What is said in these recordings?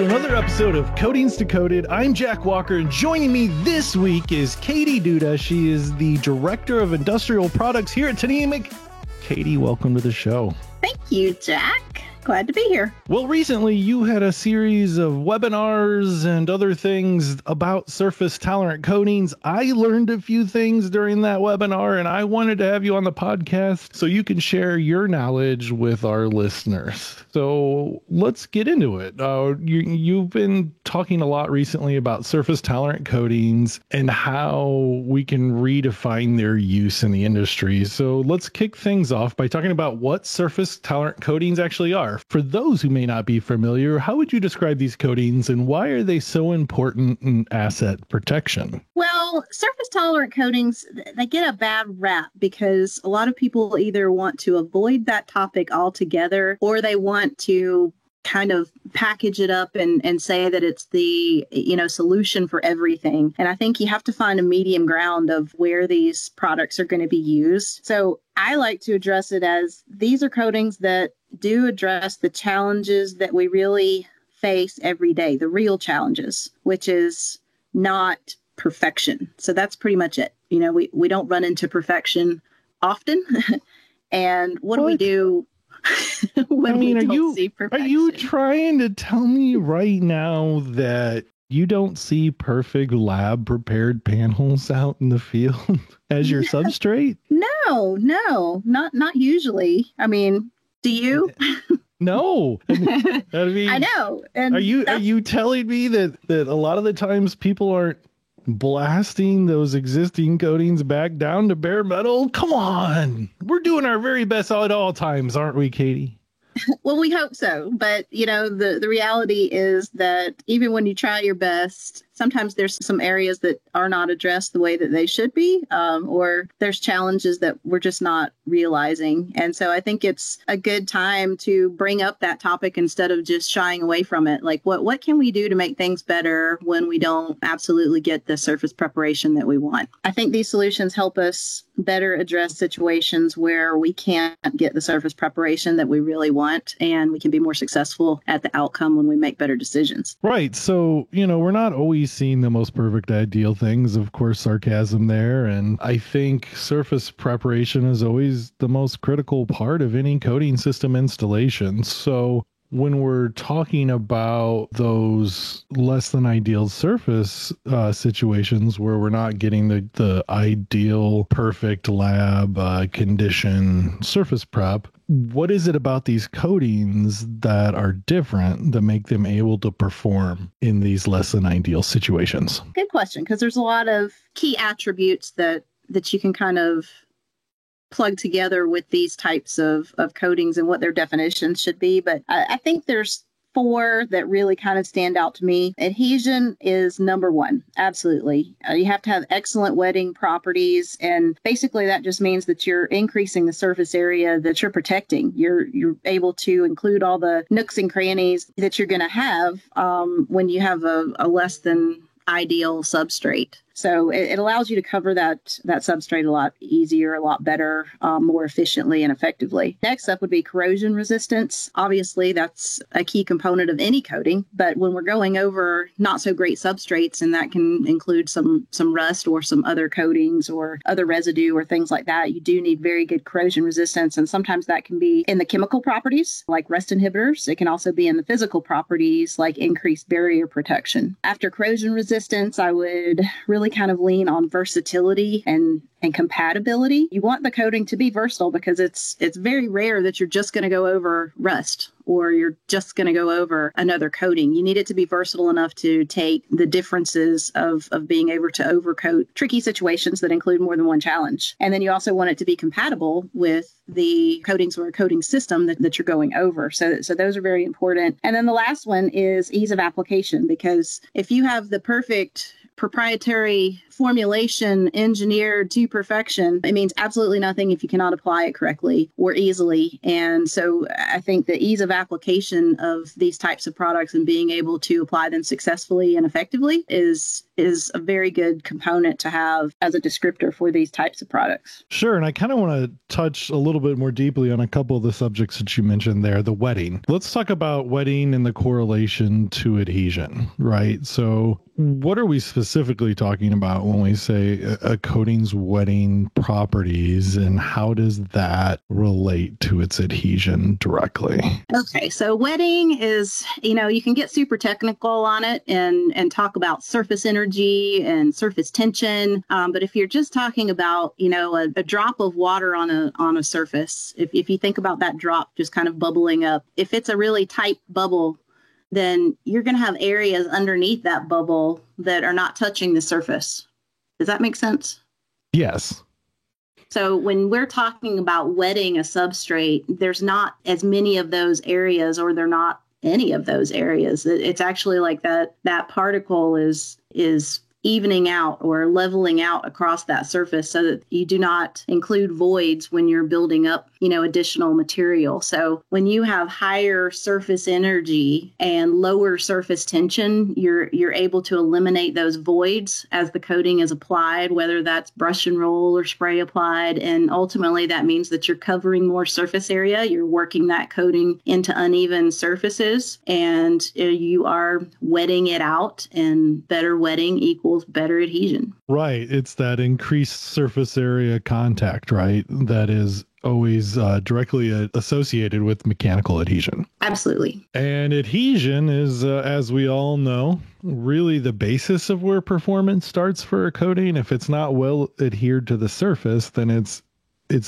another episode of Coatings Decoded. I'm Jack Walker, and joining me this week is Katie Duda. She is the Director of Industrial Products here at Tnemec. Katie, welcome to the show. Thank you, Jack. Glad to be here. Well, recently you had a series of webinars and other things about surface tolerant coatings. I learned a few things during that webinar, and I wanted to have you on the podcast so you can share your knowledge with our listeners. So let's get into it. You've been talking a lot recently about surface tolerant coatings and how we can redefine their use in the industry. So let's kick things off by talking about what surface tolerant coatings actually are. For those who may not be familiar, how would you describe these coatings and why are they so important in asset protection? Well, surface tolerant coatings, they get a bad rap because a lot of people either want to avoid that topic altogether or they want to kind of package it up and say that it's the, solution for everything. And I think you have to find a medium ground of where these products are going to be used. So I like to address it as these are coatings that do address the challenges that we really face every day, the real challenges, which is not perfection. So that's pretty much it. We don't run into perfection often. And what do we do when we don't see perfection? Are you trying to tell me right now that you don't see perfect lab prepared panels out in the field as your substrate? No, not usually. I mean, do you? No. I know. And are you telling me that a lot of the times people aren't blasting those existing coatings back down to bare metal? Come on. We're doing our very best at all times, aren't we, Katie? Well, we hope so. But, the reality is that even when you try your best, sometimes there's some areas that are not addressed the way that they should be, or there's challenges that we're just not realizing. And so I think it's a good time to bring up that topic instead of just shying away from it. Like, what can we do to make things better when we don't absolutely get the surface preparation that we want? I think these solutions help us better address situations where we can't get the surface preparation that we really want, and we can be more successful at the outcome when we make better decisions. Right. So, we're not always seeing the most perfect ideal things, of course, sarcasm there. And I think surface preparation is always the most critical part of any coating system installation. So when we're talking about those less than ideal surface situations where we're not getting the ideal perfect lab condition surface prep, what is it about these coatings that are different that make them able to perform in these less than ideal situations? Good question, because there's a lot of key attributes that you can kind of plug together with these types of coatings and what their definitions should be. But I think there's 4 that really kind of stand out to me. Adhesion is number 1. Absolutely. You have to have excellent wetting properties. And basically that just means that you're increasing the surface area that you're protecting. You're able to include all the nooks and crannies that you're going to have when you have a less than ideal substrate. So it allows you to cover that substrate a lot easier, a lot better, more efficiently and effectively. Next up would be corrosion resistance. Obviously, that's a key component of any coating, but when we're going over not so great substrates, and that can include some rust or some other coatings or other residue or things like that, you do need very good corrosion resistance. And sometimes that can be in the chemical properties like rust inhibitors. It can also be in the physical properties like increased barrier protection. After corrosion resistance, I would really kind of lean on versatility and compatibility. You want the coating to be versatile because it's very rare that you're just going to go over rust or you're just going to go over another coating. You need it to be versatile enough to take the differences of being able to overcoat tricky situations that include more than one challenge. And then you also want it to be compatible with the coatings or coating system that you're going over. So those are very important. And then the last one is ease of application, because if you have the perfect proprietary formulation engineered to perfection, it means absolutely nothing if you cannot apply it correctly or easily. And so I think the ease of application of these types of products and being able to apply them successfully and effectively is a very good component to have as a descriptor for these types of products. Sure. And I kind of want to touch a little bit more deeply on a couple of the subjects that you mentioned there, the wetting. Let's talk about wetting and the correlation to adhesion, right? So what are we specifically talking about when we say a coating's wetting properties, and how does that relate to its adhesion directly? Okay, so wetting is, you can get super technical on it and talk about surface energy and surface tension. But if you're just talking about, a drop of water on a surface, if you think about that drop just kind of bubbling up, if it's a really tight bubble, then you're going to have areas underneath that bubble that are not touching the surface. Does that make sense? Yes. So when we're talking about wetting a substrate, there's not as many of those areas, or they're not any of those areas. It's actually like that particle is evening out or leveling out across that surface so that you do not include voids when you're building up, additional material. So when you have higher surface energy and lower surface tension, you're able to eliminate those voids as the coating is applied, whether that's brush and roll or spray applied. And ultimately that means that you're covering more surface area. You're working that coating into uneven surfaces, and you are wetting it out, and better wetting equals better adhesion. Right. It's that increased surface area contact, right? That is always directly associated with mechanical adhesion. Absolutely. And adhesion is, as we all know, really the basis of where performance starts for a coating. If it's not well adhered to the surface, then it's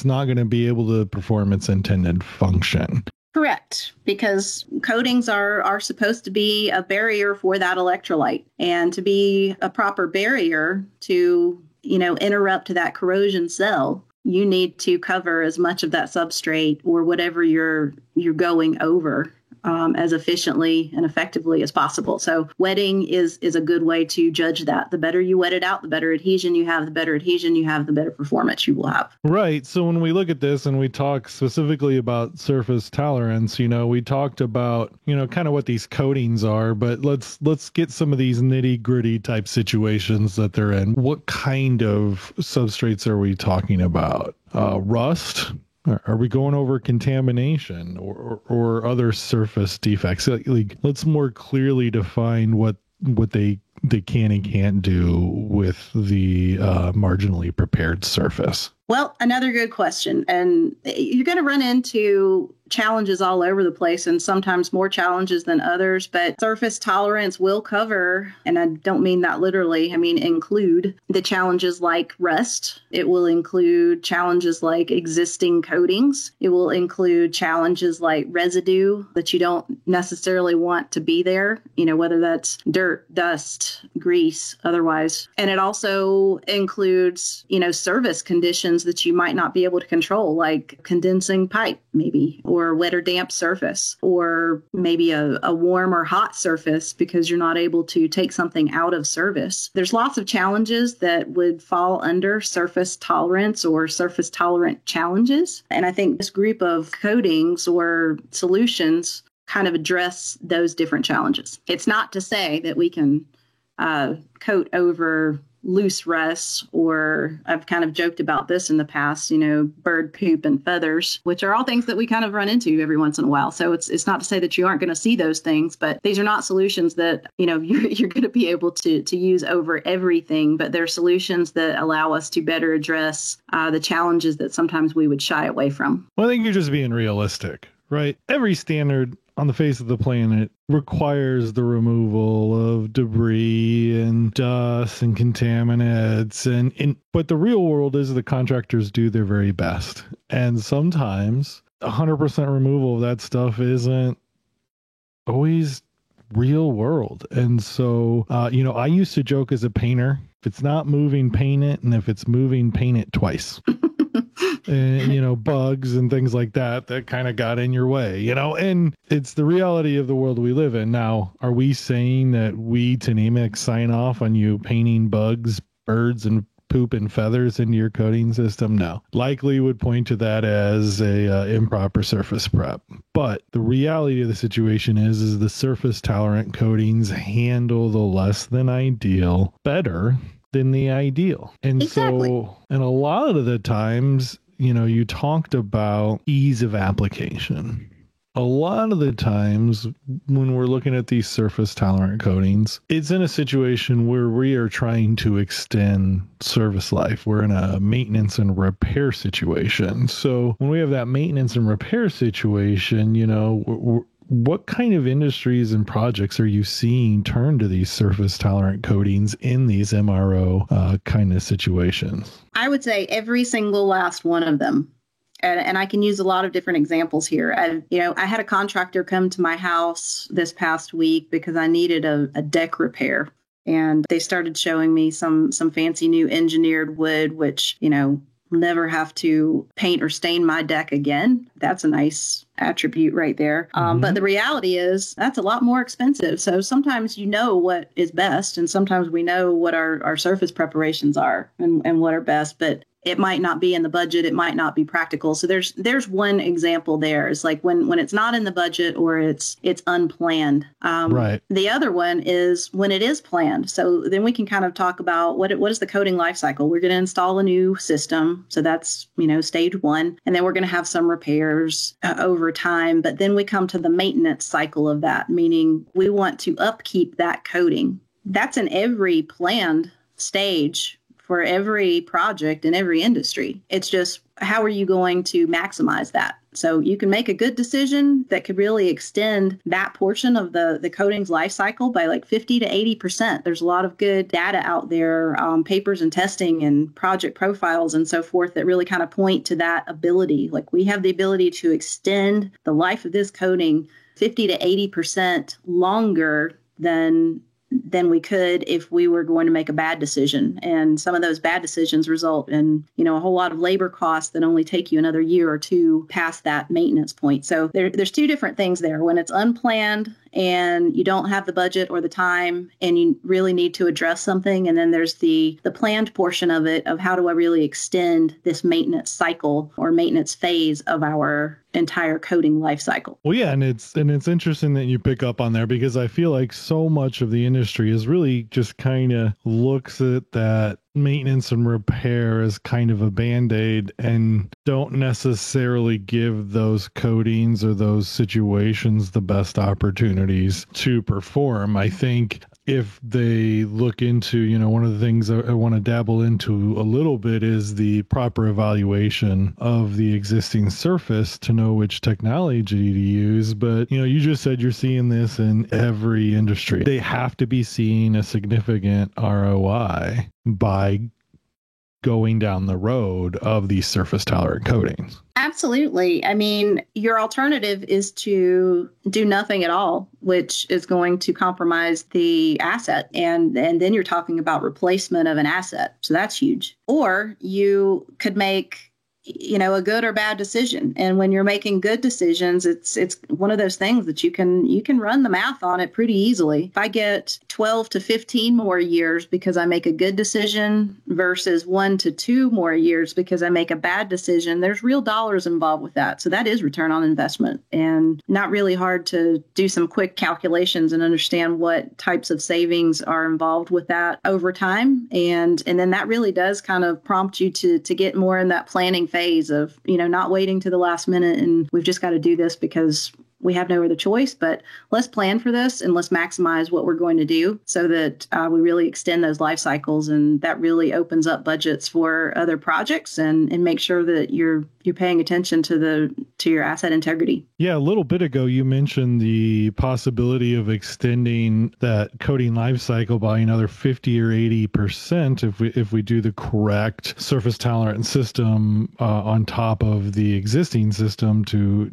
not going to be able to perform its intended function. Correct, because coatings are supposed to be a barrier for that electrolyte, and to be a proper barrier to, interrupt that corrosion cell, you need to cover as much of that substrate or whatever you're going over as efficiently and effectively as possible. So wetting is a good way to judge that. The better you wet it out, the better adhesion you have, the better performance you will have. Right. So when we look at this and we talk specifically about surface tolerance, we talked about, kind of what these coatings are, but let's get some of these nitty gritty type situations that they're in. What kind of substrates are we talking about? Rust? Are we going over contamination or other surface defects? Like, let's more clearly define what they can and can't do with the marginally prepared surface. Well, another good question. And you're going to run into challenges all over the place, and sometimes more challenges than others, but surface tolerance will cover, and I don't mean that literally, I mean include the challenges like rust. It will include challenges like existing coatings. It will include challenges like residue that you don't necessarily want to be there, whether that's dirt, dust, grease, otherwise. And it also includes, service conditions that you might not be able to control, like condensing pipe, maybe, or wet or damp surface, or maybe a warm or hot surface because you're not able to take something out of service. There's lots of challenges that would fall under surface tolerance or surface tolerant challenges. And I think this group of coatings or solutions kind of address those different challenges. It's not to say that we can coat over loose rust, or I've kind of joked about this in the past, bird poop and feathers, which are all things that we kind of run into every once in a while. So it's not to say that you aren't going to see those things, but these are not solutions that, you're going to be able to use over everything, but they're solutions that allow us to better address the challenges that sometimes we would shy away from. Well, I think you're just being realistic, right? Every standard on the face of the planet requires the removal of debris and dust and contaminants, but the real world is the contractors do their very best, and sometimes 100% removal of that stuff isn't always real world. And so I used to joke as a painter, if it's not moving, paint it, and if it's moving, paint it twice. and, bugs and things like that kind of got in your way, and it's the reality of the world we live in. Now, are we saying that we, Tnemec, sign off on you painting bugs, birds, and poop and feathers into your coating system? No. Likely would point to that as a improper surface prep. But the reality of the situation is the surface tolerant coatings handle the less than ideal better than the ideal. And Exactly. and a lot of the times, you talked about ease of application. A lot of the times when we're looking at these surface tolerant coatings, it's in a situation where we are trying to extend service life. We're in a maintenance and repair situation. So when we have that maintenance and repair situation, what kind of industries and projects are you seeing turn to these surface tolerant coatings in these MRO kind of situations? I would say every single last one of them. And I can use a lot of different examples here. I had a contractor come to my house this past week because I needed a deck repair. And they started showing me some fancy new engineered wood, which, never have to paint or stain my deck again. That's a nice attribute right there. But the reality is that's a lot more expensive. So sometimes what is best, and sometimes we know what our surface preparations are and what are best, but it might not be in the budget. It might not be practical. So there's one example there. It's like when it's not in the budget or it's unplanned. Right. The other one is when it is planned. So then we can kind of talk about what is the coating life cycle. We're going to install a new system. So that's, stage one. And then we're going to have some repairs over time. But then we come to the maintenance cycle of that, meaning we want to upkeep that coating. That's in every planned stage for every project in every industry. It's just, how are you going to maximize that? So you can make a good decision that could really extend that portion of the coatings life cycle by like 50 to 80%. There's a lot of good data out there, papers and testing and project profiles and so forth that really kind of point to that ability. Like we have the ability to extend the life of this coating 50 to 80% longer than we could if we were going to make a bad decision. And some of those bad decisions result in, a whole lot of labor costs that only take you another year or two past that maintenance point. So there's two different things there. When it's unplanned and you don't have the budget or the time and you really need to address something. And then there's the planned portion of it, of how do I really extend this maintenance cycle or maintenance phase of our entire coating life cycle. Well, yeah, and it's interesting that you pick up on there, because I feel like so much of the industry is really just kind of looks at that maintenance and repair as kind of a band-aid and don't necessarily give those coatings or those situations the best opportunities to perform. I think if they look into, one of the things I want to dabble into a little bit is the proper evaluation of the existing surface to know which technology to use. But, you just said you're seeing this in every industry. They have to be seeing a significant ROI by going down the road of these surface tolerant coatings. Absolutely. I mean, your alternative is to do nothing at all, which is going to compromise the asset. And then you're talking about replacement of an asset. So that's huge. Or you could make a good or bad decision. And when you're making good decisions, it's one of those things that you can run the math on it pretty easily. If I get 12 to 15 more years because I make a good decision versus 1 to 2 more years because I make a bad decision, there's real dollars involved with that. So that is return on investment, and not really hard to do some quick calculations and understand what types of savings are involved with that over time. And then that really does kind of prompt you to get more in that planning phase of, not waiting to the last minute and we've just got to do this because we have no other choice, but let's plan for this and let's maximize what we're going to do so that we really extend those life cycles, and that really opens up budgets for other projects and make sure that you're paying attention to your asset integrity. Yeah, a little bit ago you mentioned the possibility of extending that coating life cycle by another 50 or 80% if we do the correct surface tolerant system on top of the existing system to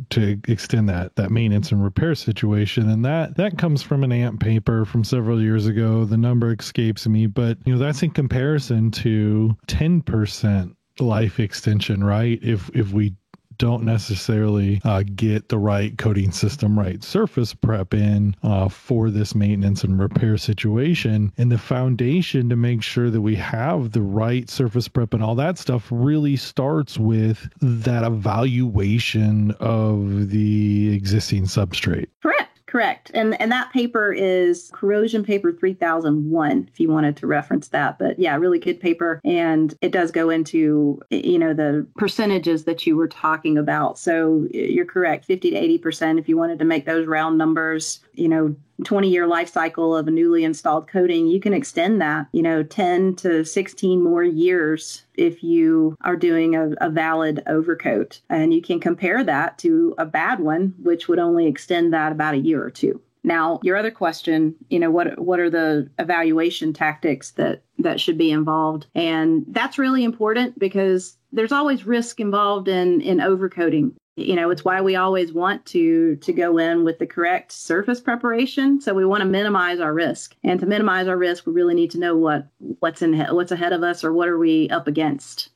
extend that maintenance and repair situation. And that comes from an AMP paper from several years ago. The number escapes me, but that's in comparison to 10% life extension, right? If we don't necessarily get the right coating system, right surface prep in for this maintenance and repair situation, and the foundation to make sure that we have the right surface prep and all that stuff really starts with that evaluation of the existing substrate. Correct. And that paper is Corrosion Paper 3001, if you wanted to reference that. But yeah, really good paper. And it does go into, the percentages that you were talking about. So you're correct, 50 to 80% if you wanted to make those round numbers, 20-year life cycle of a newly installed coating, you can extend that, 10 to 16 more years if you are doing a valid overcoat. And you can compare that to a bad one, which would only extend that about a year or two. Now, your other question, what are the evaluation tactics that should be involved? And that's really important because there's always risk involved in overcoating. It's why we always want to go in with the correct surface preparation. So we want to minimize our risk. And to minimize our risk, we really need to know what's ahead of us or what are we up against.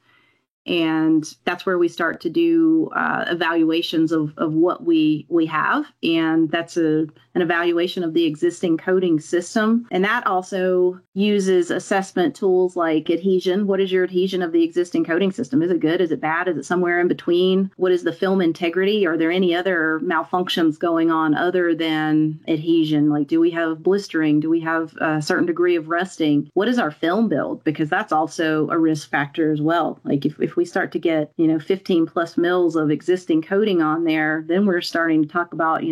And that's where we start to do evaluations of what we have. And that's an evaluation of the existing coating system. And that also uses assessment tools like adhesion. What is your adhesion of the existing coating system? Is it good? Is it bad? Is it somewhere in between? What is the film integrity? Are there any other malfunctions going on other than adhesion? Like, do we have blistering? Do we have a certain degree of rusting? What is our film build? Because that's also a risk factor as well. Like if we start to get, 15 plus mils of existing coating on there, then we're starting to talk about,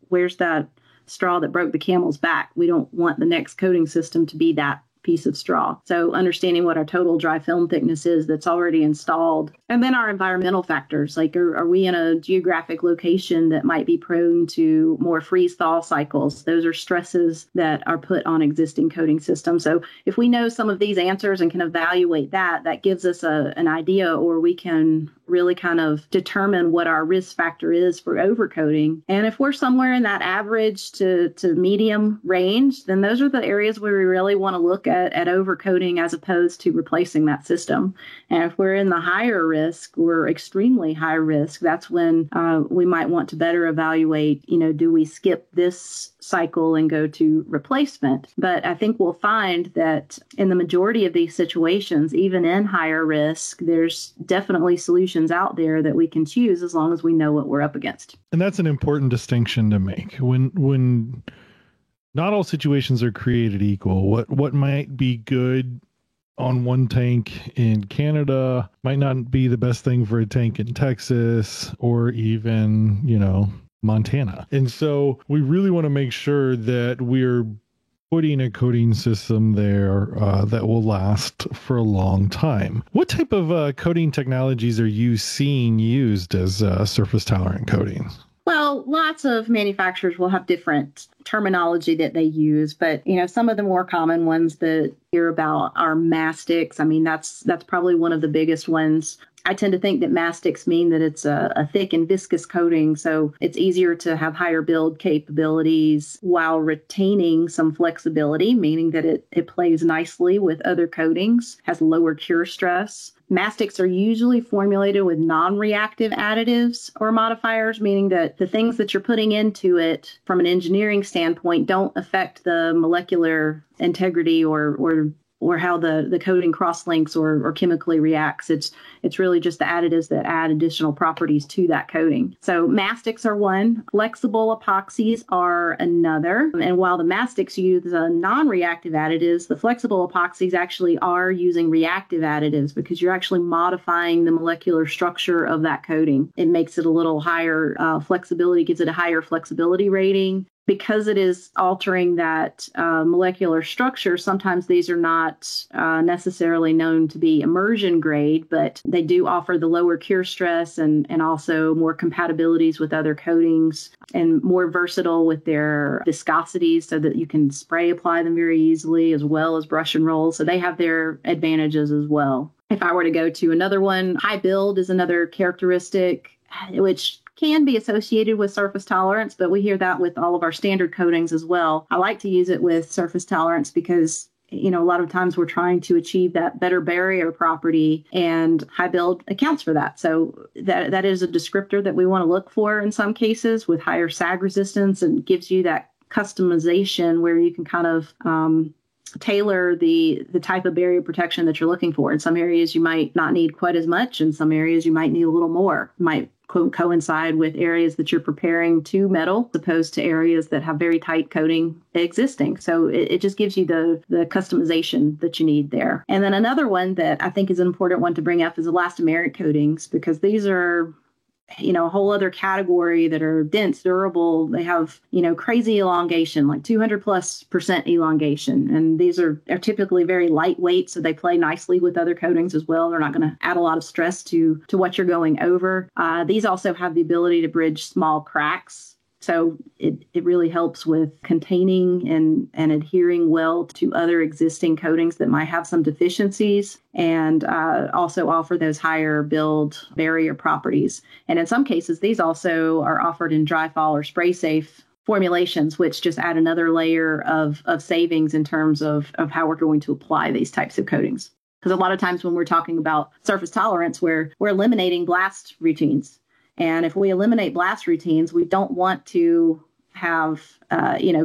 where's that straw that broke the camel's back. We don't want the next coating system to be that piece of straw. So understanding what our total dry film thickness is that's already installed. And then our environmental factors, like are we in a geographic location that might be prone to more freeze-thaw cycles? Those are stresses that are put on existing coating systems. So if we know some of these answers and can evaluate that gives us an idea, or we can really kind of determine what our risk factor is for overcoating. And if we're somewhere in that average to medium range, then those are the areas where we really want to look at overcoating as opposed to replacing that system. And if we're in the higher risk, we're extremely high risk, that's when we might want to better evaluate, do we skip this cycle and go to replacement? But I think we'll find that in the majority of these situations, even in higher risk, there's definitely solutions out there that we can choose as long as we know what we're up against. And that's an important distinction to make. When not all situations are created equal, what might be good on one tank in Canada might not be the best thing for a tank in Texas or even, Montana. And so we really want to make sure that we're putting a coating system there that will last for a long time. What type of coating technologies are you seeing used as surface tolerant coatings? Well, lots of manufacturers will have different terminology that they use, but some of the more common ones that you hear about are mastics. I mean, that's probably one of the biggest ones. I tend to think that mastics mean that it's a thick and viscous coating, so it's easier to have higher build capabilities while retaining some flexibility, meaning that it plays nicely with other coatings, has lower cure stress. Mastics are usually formulated with non-reactive additives or modifiers, meaning that the things that you're putting into it from an engineering standpoint don't affect the molecular integrity or how the coating cross-links or chemically reacts. It's really just the additives that add additional properties to that coating. So mastics are one. Flexible epoxies are another. And while the mastics use non-reactive additives, the flexible epoxies actually are using reactive additives because you're actually modifying the molecular structure of that coating. It makes it a little higher flexibility, gives it a higher flexibility rating. Because it is altering that molecular structure, sometimes these are not necessarily known to be immersion grade, but they do offer the lower cure stress and also more compatibilities with other coatings and more versatile with their viscosities so that you can spray apply them very easily as well as brush and roll. So they have their advantages as well. If I were to go to another one, high build is another characteristic, which can be associated with surface tolerance, but we hear that with all of our standard coatings as well. I like to use it with surface tolerance because a lot of times we're trying to achieve that better barrier property, and high build accounts for that. So that is a descriptor that we want to look for in some cases with higher sag resistance, and gives you that customization where you can kind of tailor the type of barrier protection that you're looking for. In some areas, you might not need quite as much. In some areas, you might need a little more. Might coincide with areas that you're preparing to metal, as opposed to areas that have very tight coating existing. So it just gives you the customization that you need there. And then another one that I think is an important one to bring up is elastomeric coatings, because these are a whole other category that are dense, durable. They have, crazy elongation, like 200+% elongation. And these are typically very lightweight, so they play nicely with other coatings as well. They're not going to add a lot of stress to what you're going over. These also have the ability to bridge small cracks. So it really helps with containing and adhering well to other existing coatings that might have some deficiencies, and also offer those higher build barrier properties. And in some cases, these also are offered in dry fall or spray safe formulations, which just add another layer of savings in terms of how we're going to apply these types of coatings. Because a lot of times when we're talking about surface tolerance, we're eliminating blast routines. And if we eliminate blast routines, we don't want to have,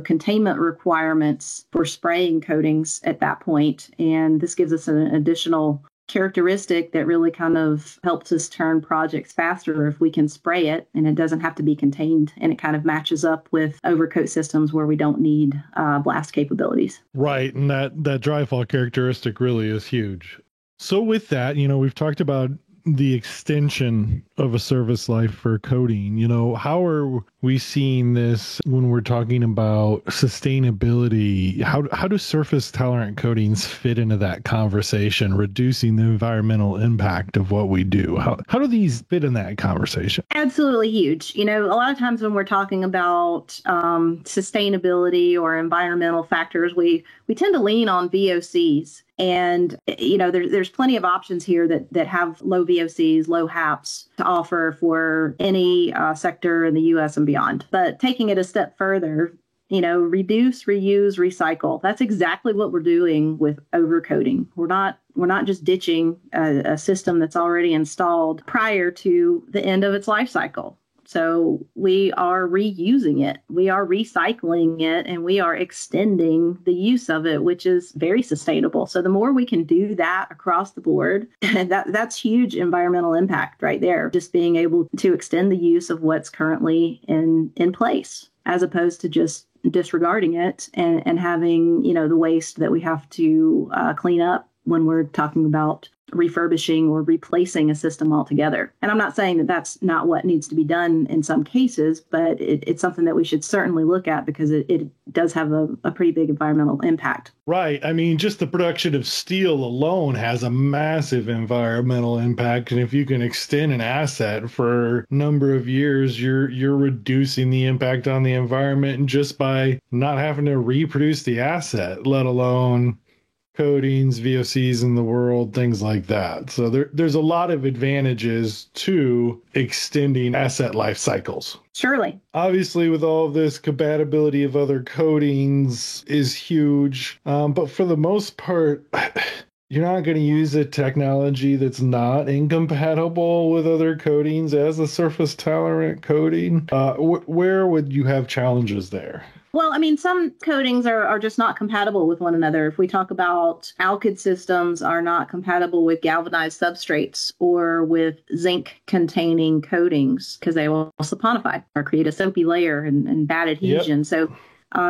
containment requirements for spraying coatings at that point. And this gives us an additional characteristic that really kind of helps us turn projects faster if we can spray it and it doesn't have to be contained, and it kind of matches up with overcoat systems where we don't need blast capabilities. Right. And that dry fall characteristic really is huge. So with that, we've talked about the extension of a service life for coating. How are we seeing this when we're talking about sustainability? How do surface tolerant coatings fit into that conversation, reducing the environmental impact of what we do? How do these fit in that conversation? Absolutely huge. A lot of times when we're talking about sustainability or environmental factors, we tend to lean on VOCs. And, there's plenty of options here that have low VOCs, low HAPs to offer for any sector in the U.S. and beyond. But taking it a step further, reduce, reuse, recycle. That's exactly what we're doing with overcoating. We're not just ditching a system that's already installed prior to the end of its life cycle. So we are reusing it, we are recycling it, and we are extending the use of it, which is very sustainable. So the more we can do that across the board, that's huge environmental impact right there. Just being able to extend the use of what's currently in place, as opposed to just disregarding it and having, the waste that we have to clean up when we're talking about refurbishing or replacing a system altogether. And I'm not saying that that's not what needs to be done in some cases, but it's something that we should certainly look at, because it does have a pretty big environmental impact. Right. I mean, just the production of steel alone has a massive environmental impact. And if you can extend an asset for a number of years, you're reducing the impact on the environment just by not having to reproduce the asset, let alone coatings, VOCs in the world, things like that. So there's a lot of advantages to extending asset life cycles. Surely. Obviously, with all of this, compatibility of other coatings is huge. But for the most part, you're not going to use a technology that's not incompatible with other coatings as a surface tolerant coating. Where would you have challenges there? Well, I mean, some coatings are just not compatible with one another. If we talk about alkyd systems are not compatible with galvanized substrates or with zinc-containing coatings, because they will saponify or create a soapy layer and bad adhesion. Yep. So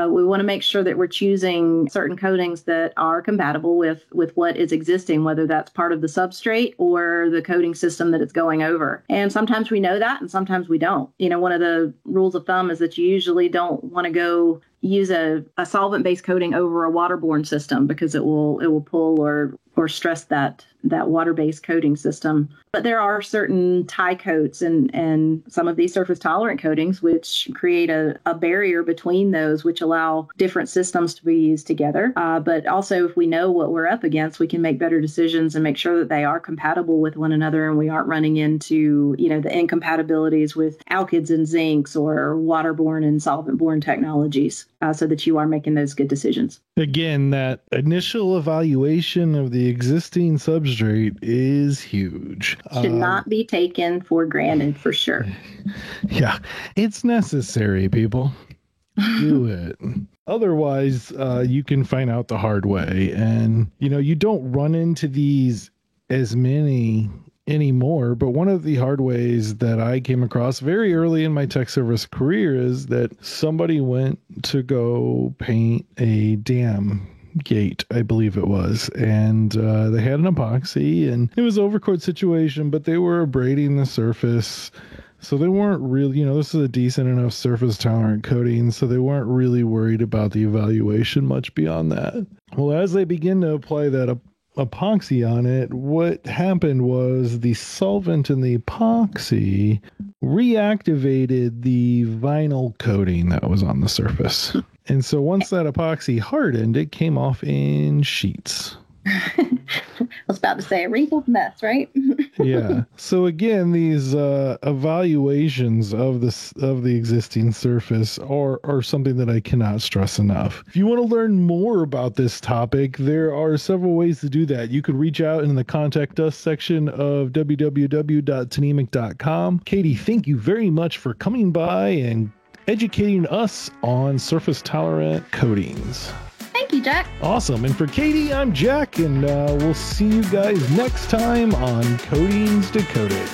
we want to make sure that we're choosing certain coatings that are compatible with what is existing, whether that's part of the substrate or the coating system that it's going over. And sometimes we know that, and sometimes we don't. One of the rules of thumb is that you usually don't want to go use a solvent-based coating over a waterborne system, because it will pull or stress that water-based coating system. But there are certain tie coats and some of these surface tolerant coatings which create a barrier between those, which allow different systems to be used together. But also, if we know what we're up against, we can make better decisions and make sure that they are compatible with one another, and we aren't running into the incompatibilities with alkyds and zincs or waterborne and solvent-borne technologies. so that you are making those good decisions. Again, that initial evaluation of the existing substrate is huge. Should not be taken for granted, for sure. Yeah, it's necessary, people. Do it. Otherwise, you can find out the hard way. And, you don't run into these as many anymore. But one of the hard ways that I came across very early in my tech service career is that somebody went to go paint a dam gate, I believe it was, and they had an epoxy, and it was an overcoat situation, but they were abrading the surface. So they weren't really, this is a decent enough surface tolerant coating, so they weren't really worried about the evaluation much beyond that. Well, as they begin to apply that epoxy on it, what happened was the solvent in the epoxy reactivated the vinyl coating that was on the surface. And so once that epoxy hardened, it came off in sheets. I was about to say a wrinkled mess, right? Yeah. So again, these evaluations of the existing surface are something that I cannot stress enough. If you want to learn more about this topic, there are several ways to do that. You could reach out in the Contact Us section of www.tnemic.com. Katie, thank you very much for coming by and educating us on surface tolerant coatings. Thank you, Jack. Awesome. And for Katie, I'm Jack, and we'll see you guys next time on Coatings Decoded.